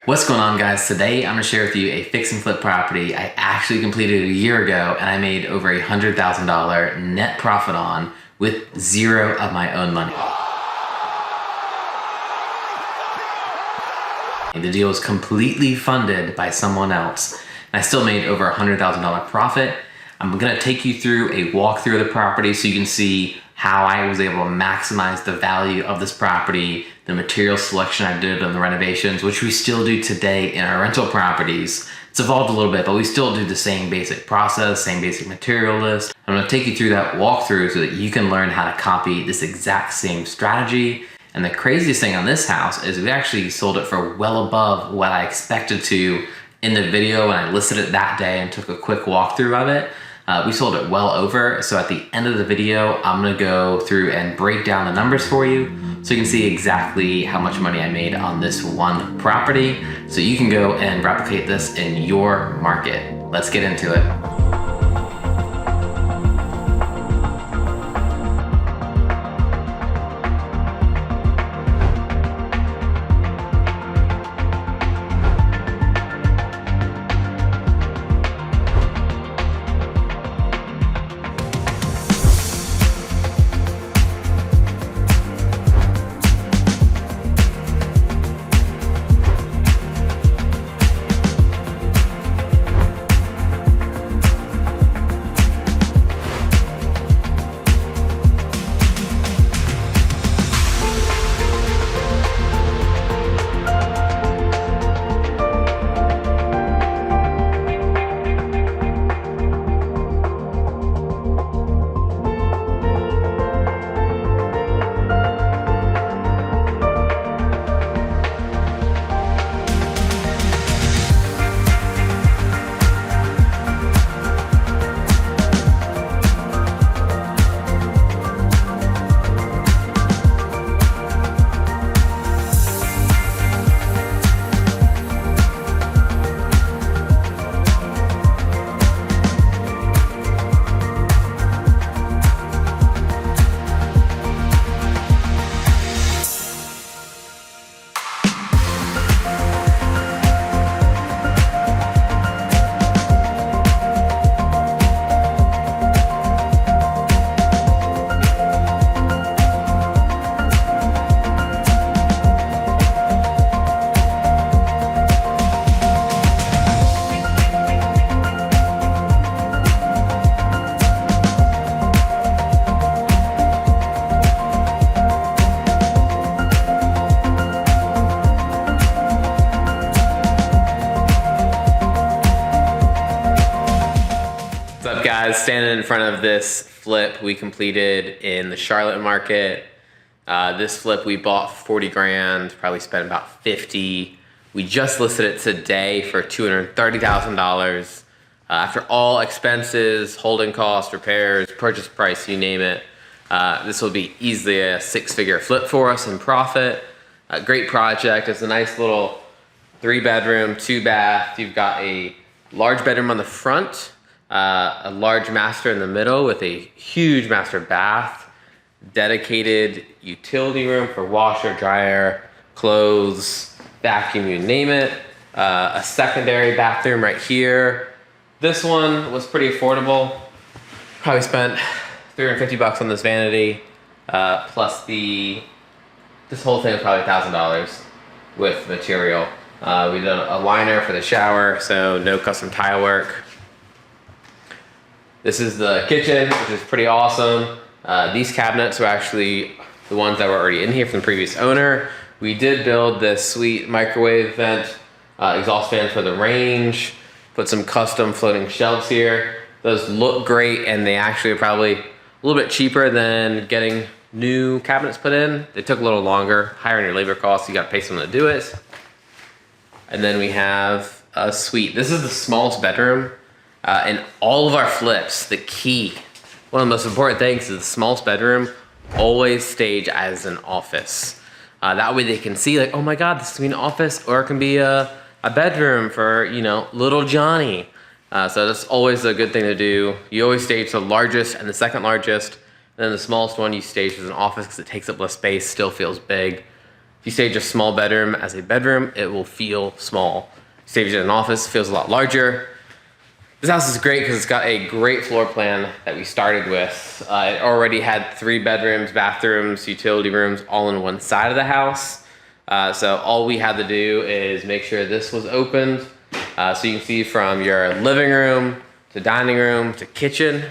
What's going on, guys? Today I'm going to share with you a fix and flip property I actually completed a year ago and I made over $100,000 net profit on with zero of my own money. The deal was completely funded by someone else and I still made over $100,000 profit. I'm going to take you through a walkthrough of the property so you can see how I was able to maximize the value of this property, the material selection I did on the renovations, which we still do today in our rental properties. It's evolved a little bit, but we still do the same basic process, same basic material list. I'm gonna take you through that walkthrough so that you can learn how to copy this exact same strategy. And the craziest thing on this house is we actually sold it for well above what I expected to in the video when I listed it that day and took a quick walkthrough of it. We sold it well over, so at the end of the video, I'm gonna go through and break down the numbers for you so you can see exactly how much money I made on this one property, so you can go and replicate this in your market. Let's get into it. What's up, guys? Standing in front of this flip we completed in the Charlotte market. This flip we bought for 40 grand, probably spent about 50. We just listed it today for $230,000. After all expenses, holding costs, repairs, purchase price, you name it, this will be easily a six-figure flip for us in profit. A great project. It's a nice little 3-bedroom, 2-bath. You've got a large bedroom on the front, a large master in the middle with a huge master bath, dedicated utility room for washer, dryer, clothes, vacuum, you name it. A secondary bathroom right here. This one was pretty affordable. Probably spent 350 bucks on this vanity, plus this whole thing was probably $1,000 with material. We did a liner for the shower, so no custom tile work. This is the kitchen, which is pretty awesome. These cabinets were actually the ones that were already in here from the previous owner. We did build this sweet microwave vent, exhaust fan for the range, put some custom floating shelves here. Those look great, and they actually are probably a little bit cheaper than getting new cabinets put in. They took a little longer, higher in your labor costs, you gotta pay someone to do it. And then we have a suite. This is the smallest bedroom. In all of our flips, the key, one of the most important things is the smallest bedroom always stage as an office. That way they can see, like, oh my God, this can be an office, or it can be a bedroom for, you know, little Johnny. So that's always a good thing to do. You always stage the largest and the second largest, and then the smallest one you stage as an office because it takes up less space, still feels big. If you stage a small bedroom as a bedroom, it will feel small. Stage it in an office, feels a lot larger. This house is great because it's got a great floor plan that we started with. It already had 3 bedrooms, bathrooms, utility rooms, all in one side of the house. So all we had to do is make sure this was opened. So you can see from your living room to dining room to kitchen.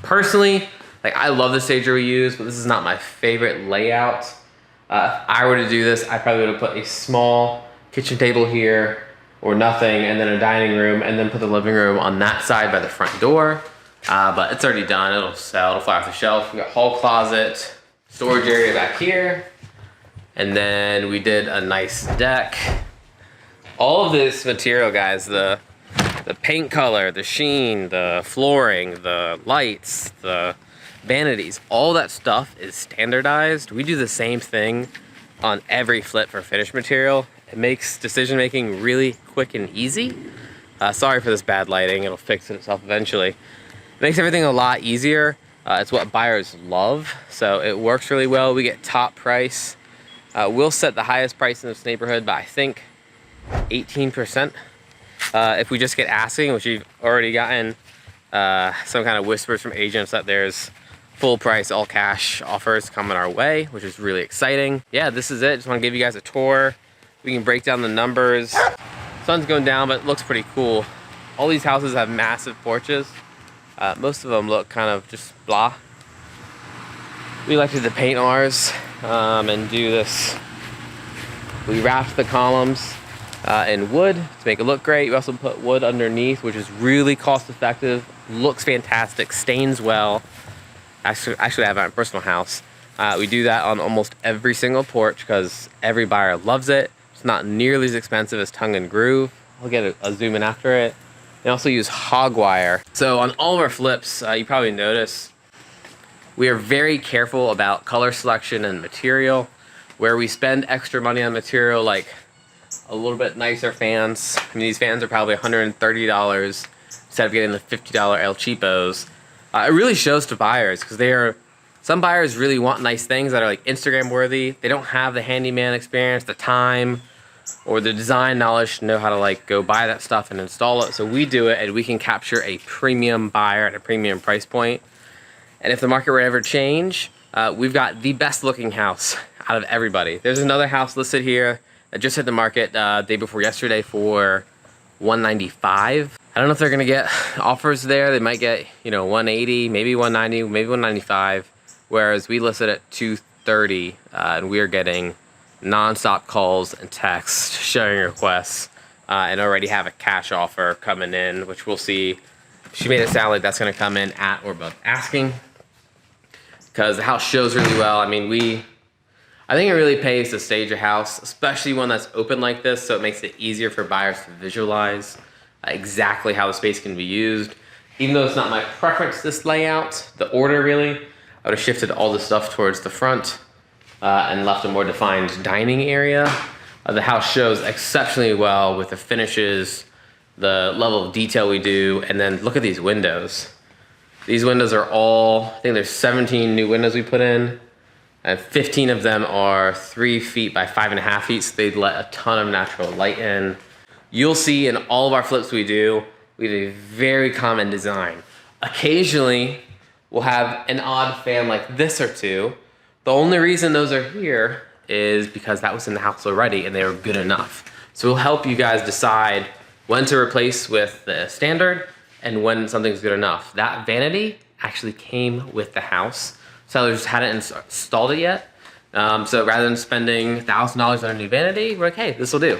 Personally, like, I love the stager we use, but this is not my favorite layout. If I were to do this, I probably would have put a small kitchen table here or nothing, and then a dining room, and then put the living room on that side by the front door. But it's already done. It'll sell, it'll fly off the shelf. We got hall closet, storage area back here, and then we did a nice deck. All of this material, guys, the paint color, the sheen, the flooring, the lights, the vanities, all that stuff is standardized. We do the same thing on every flip for finished material. It makes decision making really quick and easy. Sorry for this bad lighting, it'll fix itself eventually. It makes everything a lot easier. It's what buyers love, so it works really well. We get top price. We'll set the highest price in this neighborhood by, I think, 18%. If we just get asking, which we've already gotten some kind of whispers from agents that there's full price, all cash offers coming our way, which is really exciting. Yeah, this is it. Just want to give you guys a tour. We can break down the numbers. Sun's going down, but it looks pretty cool. All these houses have massive porches. Most of them look kind of just blah. We elected to paint ours and do this. We wrapped the columns in wood to make it look great. We also put wood underneath, which is really cost effective, looks fantastic, stains well. Actually I have it in my personal house. We do that on almost every single porch because every buyer loves it. It's not nearly as expensive as tongue and groove. I'll get a zoom in after it. They also use hog wire. So on all of our flips, you probably notice we are very careful about color selection and material. Where we spend extra money on material, like a little bit nicer fans. I mean, these fans are probably $130 instead of getting the $50 El Cheapos. It really shows to buyers because some buyers really want nice things that are like Instagram worthy. They don't have the handyman experience, the time, or the design knowledge to know how to like go buy that stuff and install it. So we do it, and we can capture a premium buyer at a premium price point. And if the market were to ever change, we've got the best looking house out of everybody. There's another house listed here that just hit the market day before yesterday for $195. I don't know if they're gonna get offers there. They might get, $180, maybe $190, maybe $195. Whereas we listed at $230, and we are getting non-stop calls and texts, showing requests, and already have a cash offer coming in, which we'll see. She made it sound like that's gonna come in at or above asking, because the house shows really well. I mean, I think it really pays to stage a house, especially one that's open like this, so it makes it easier for buyers to visualize exactly how the space can be used. Even though it's not my preference, this layout, the order really, I would have shifted all the stuff towards the front and left a more defined dining area. The house shows exceptionally well with the finishes, the level of detail we do, and then look at these windows. These windows are all, I think there's 17 new windows we put in, and 15 of them are 3 feet by 5.5 feet, so they let a ton of natural light in. You'll see in all of our flips we do a very common design. Occasionally, we'll have an odd fan like this or two. The only reason those are here is because that was in the house already and they were good enough. So we'll help you guys decide when to replace with the standard and when something's good enough. That vanity actually came with the house. Sellers hadn't installed it yet. So rather than spending $1,000 on a new vanity, we're like, hey, this will do.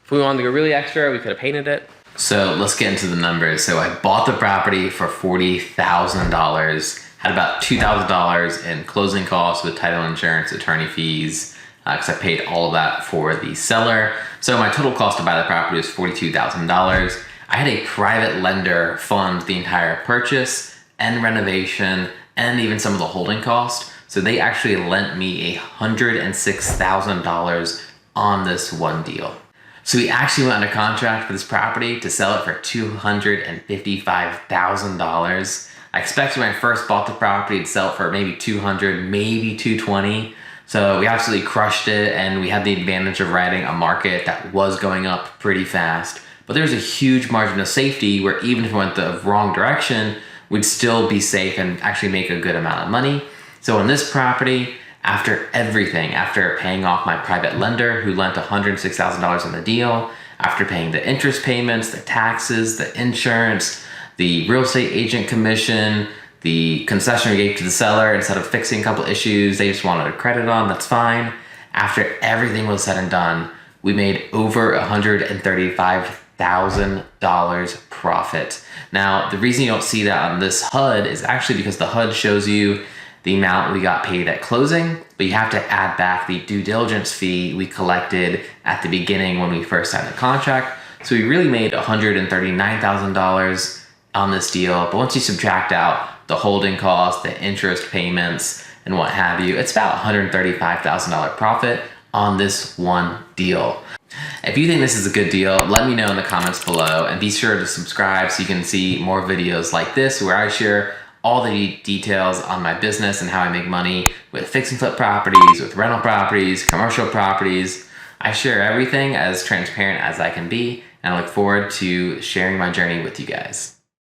If we wanted to go really extra, we could have painted it. So let's get into the numbers. So I bought the property for $40,000, had about $2,000 in closing costs with title insurance, attorney fees, because I paid all of that for the seller. So my total cost to buy the property was $42,000. I had a private lender fund the entire purchase and renovation and even some of the holding cost. So they actually lent me $106,000 on this one deal. So we actually went under contract for this property to sell it for $255,000. I expected when I first bought the property to sell it for maybe $200, maybe $220. So we absolutely crushed it, and we had the advantage of riding a market that was going up pretty fast. But there's a huge margin of safety where even if we went the wrong direction, we'd still be safe and actually make a good amount of money. So on this property, after everything, after paying off my private lender who lent $106,000 on the deal, after paying the interest payments, the taxes, the insurance, the real estate agent commission, the concession we gave to the seller instead of fixing a couple issues they just wanted a credit on, that's fine. After everything was said and done, we made over $135,000 profit. Now, the reason you don't see that on this HUD is actually because the HUD shows you the amount we got paid at closing, but you have to add back the due diligence fee we collected at the beginning when we first signed the contract. So we really made $139,000 on this deal, but once you subtract out the holding costs, the interest payments, and what have you, it's about $135,000 profit on this one deal. If you think this is a good deal, let me know in the comments below, and be sure to subscribe so you can see more videos like this where I share all the details on my business and how I make money with fix and flip properties, with rental properties, commercial properties. I share everything as transparent as I can be, and I look forward to sharing my journey with you guys.